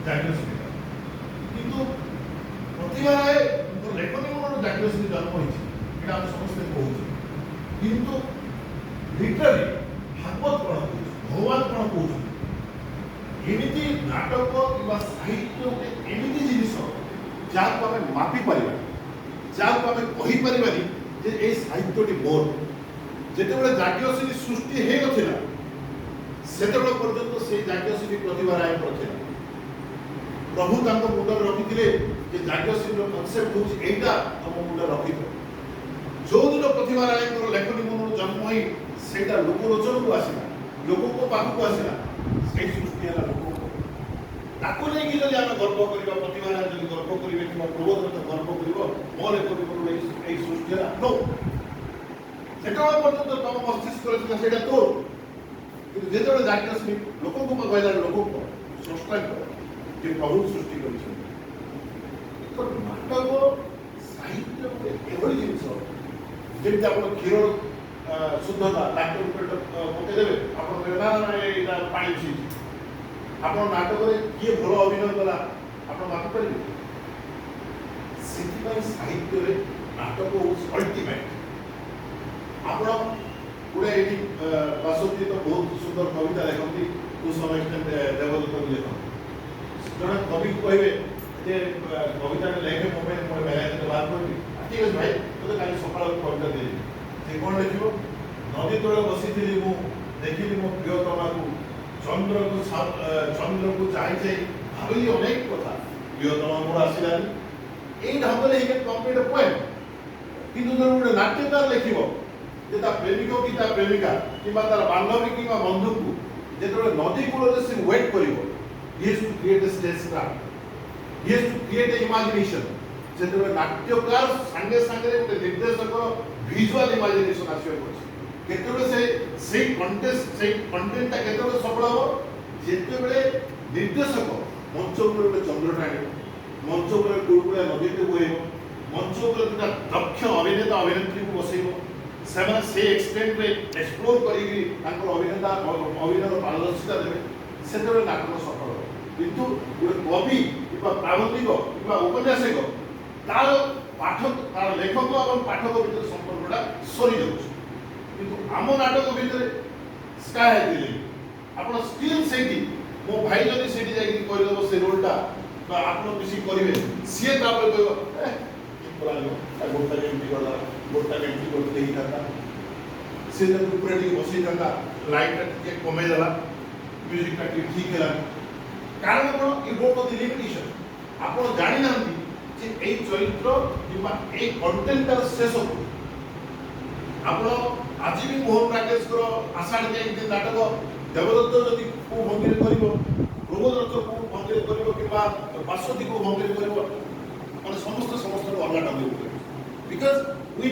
ଜାତୀୟ କିନ୍ତୁ ପ୍ରତିଭା ରାୟ ଲେଖନୀ ମନରୁ ଜାତୀୟ ଜନ୍ମ ହୋଇଛି ଏଇଟା ଆମେ ସମସ୍ତେ କହୁଛୁ କିନ୍ତୁ ଭିତରେ ଭାଗବତ କ'ଣ କହୁଛୁ ଭଗବାନ କ'ଣ କହୁଛନ୍ତି ଏମିତି ନାଟକ କିମ୍ବା ସାହିତ୍ୟ ଗୋଟେ ଏମିତି ଜିନିଷ ଯାହାକୁ ଆମେ ମାପିପାରିବା ଯାହାକୁ ଆମେ କହିପାରିବାନି ଯେ ଏଇ ସାହିତ୍ୟଟି ମୋର ଯେତେବେଳେ ଜାତୀୟ ସୃଷ୍ଟି ହେଇନଥିଲା ସେତେବେଳେ ପର୍ଯ୍ୟନ୍ତ ସେଇ ଜାତୀୟ ପ୍ରତିଭା ରାୟଙ୍କର ଥିଲା ପ୍ରଭୁ ତାଙ୍କ ମୁଣ୍ଡରେ ରଖିଥିଲେ ଯେ ଜାତୀୟ କନସେପ୍ଟ ହେଉଛି ଏଇଟା ତମ ମୁଣ୍ଡରେ ରଖିଥିବ ଯୋଉଦିନ ପ୍ରତିଭା ରାୟଙ୍କର ଲେଖନୀ ମନରୁ ଜନ୍ମ ହୋଇ ସେଇଟା ଲୋକଲୋଚନକୁ ଆସିଲା ଲୋକଙ୍କ ପାଖକୁ ଆସିଲା ସେଇ ସୃଷ୍ଟି ହେଲା ଲୋକଙ୍କ ତାକୁ ନେଇକି ଯଦି ଆମେ ଗର୍ବ କରିବା ପ୍ରତିଭା ରାୟ ଯଦି ଗର୍ବ କରିବେ କିମ୍ବା ପ୍ରବୋଧନ ଗର୍ବ କରିବ ମୋ ଲେଖନୀ ମନରୁ ଏଇ ସୃଷ୍ଟି ହେଲା ନ ସେତେବେଳେ ପର୍ଯ୍ୟନ୍ତ ତମ ମସ୍ତିଷ୍କରେ ଥିଲା ସେଇଟା ତୋର କିନ୍ତୁ ଯେତେବେଳେ ଜାତୀୟ ଲୋକଙ୍କ ପାଖକୁ ଆସିଲା ଲୋକଙ୍କ ସ୍ରଷ୍ଟାଙ୍କ ଯେ ପ୍ରଭୁ ସୃଷ୍ଟି କରିଛନ୍ତି ନାଟକ ସାହିତ୍ୟ ଗୋଟେ ଏଭଳି ଜିନିଷ ଯେମିତି ଆପଣ କ୍ଷୀର ଶୁଦ୍ଧତା ଡାକ୍ତର ଉପରେ ପକେଇଦେବେ ଆପଣ କହିବେ ନା ଏଇଟା ପାଣି ମିଶିଛି ଆପଣ ନାଟକରେ କିଏ ଭଲ ଅଭିନୟ କଲା ଆପଣ ମାପିପାରିବେ ସେଥିପାଇଁ ସାହିତ୍ୟରେ ନାଟକ ହେଉଛି ଅଲ୍ଟିମେଟ୍ ଆପଣ ଗୋଟେ ଏଇଠି ବାସନ୍ତୀ ତ ବହୁତ ସୁନ୍ଦର କବିତା ଲେଖନ୍ତି ଟୁ ସମ୍ ଏକ୍ସଟେଣ୍ଟ ଦେବଦତ୍ତ ବି ଲେଖନ୍ତି ଜଣେ କବିକୁ କହିବେ ଯେ କବିତାଟା ଲେଖେ ମୋ ପାଇଁ ମୋର ଭ୍ୟାଲେନ୍ସରେ ବାହାର କରିବି ଠିକ୍ ଅଛି ଭାଇ ତୋତେ କାଲି ସକାଳକୁ କବିତା ଦେଇଦେବି ସେ କ'ଣ ଲେଖିବ ନଦୀ ତଳେ ବସିଥିଲି ମୁଁ ଦେଖିଲି ମୋ ପ୍ରିୟତମାକୁ ଚନ୍ଦ୍ରକୁ ଚାହିଁ ଚାହିଁ ଭାବିଲି ଅନେକ କଥା ପ୍ରିୟତମା ମୋର ଆସିଲାନି ଏଇ ଢଙ୍ଗରେ ହିଁ କମ୍ପ୍ଲିଟ୍ ପଏଣ୍ଟ କିନ୍ତୁ ଜଣେ ଗୋଟେ ନାଟ୍ୟକାର ଲେଖିବ ଯେ ତା ପ୍ରେମିକ କି ତା ପ୍ରେମିକା କିମ୍ବା ତାର ବାନ୍ଧବୀ କିମ୍ବା ବନ୍ଧୁକୁ ଯେତେବେଳେ ନଦୀ କୂଳରେ ସେ ୱେଟ୍ କରିବ he has to create a stagecraft he has to create a imagination ଯେତେବେଳେ ନାଟ୍ୟକାର ସାଙ୍ଗେ ସାଙ୍ଗରେ ଗୋଟେ ନିର୍ଦ୍ଦେଶକର ଭିଜୁଆଲ ଇମାଜିନେସନ ଆସିବାକୁ ଅଛି କେତେବେଳେ ସେଇ କଣ୍ଟେଣ୍ଟଟା କେତେବେଳେ ସଫଳ ହେବ ଯେତେବେଳେ ନିର୍ଦ୍ଦେଶକ ମଞ୍ଚ ଉପରେ ଗୋଟେ ଚନ୍ଦ୍ରଟା ଆଣିବ ମଞ୍ଚ ଉପରେ କୁଳକୁଳିଆ ନଦୀଟେ ବୋହେବ ମଞ୍ଚ ଉପରେ ଦୁଇଟା ଦକ୍ଷ ଅଭିନେତା ଅଭିନେତ୍ରୀକୁ ବସେଇବ ସେମାନେ ସେ ଏକ୍ସଟେଣ୍ଟରେ ଏକ୍ସପ୍ଲୋର କରିକି ତାଙ୍କର ଅଭିନୟର ପାରଦର୍ଶିତା ଦେବେ ସେତେବେଳେ ନାଟକ ସଫଳ ହେବ କିନ୍ତୁ ଗୋଟେ କବି କିମ୍ବା ପ୍ରାବନ୍ଧିକ କିମ୍ବା ଉପନ୍ୟାସିକ ତାର ଲେଖକ ଏବଂ ପାଠକ ଭିତରେ ସମ୍ପର୍କଟା ସରିଯାଉଛି କିନ୍ତୁ ଆମ ନାଟକ ଭିତରେ ସ୍କାଏ ହାଇ ଆପଣ ଷ୍ଟିଲ୍ ସେଇଠି ମୋ ଭାଇ ଯଦି ସେଇଠି ଯାଇକି କରିଦେବ ସେ ରୋଲଟା ବା ଆପଣ ମିଶିକି କରିବେ ସିଏ ତାପରେ କହିବ ଗୋଟା କେମିତି ଗଲା ଗୋଟା କେମିତି ଗୋଟେ ହେଇଥାନ୍ତା ସେ ଯଦି ଉପରେ ଟିକେ ବସେଇଥାନ୍ତା ଲାଇଟ୍ଟା ଟିକେ କମେଇଦେଲା ମ୍ୟୁଜିକଟା ଟିକେ ଠିକ୍ ହେଲାନି କାରଣ କ'ଣ I don't know the limitation ଆପଣ ଜାଣିନାହାନ୍ତି ଯେ ଏଇ ଚରିତ୍ର କିମ୍ବା ଏଇ କଣ୍ଟେଣ୍ଟର ଶେଷ ଆପଣ ଆଜି ବି ମୋହନ ରାକେଶଙ୍କର ଆଷାଢ଼ ଯାଇକି ନାଟକ ଦେବଦତ୍ତ ଯଦି କୋଉ ଭଙ୍ଗୀରେ କରିବ ପ୍ରବୋଧନ କୋଉ ଭଙ୍ଗୀରେ କରିବ କିମ୍ବା ବାସନ୍ତୀ କୋଉ ଭଙ୍ଗୀରେ କରିବ ମାନେ ସମସ୍ତଙ୍କୁ ଅଲଗା ଢଙ୍ଗରେ କରିବ ବିକଜ ୱି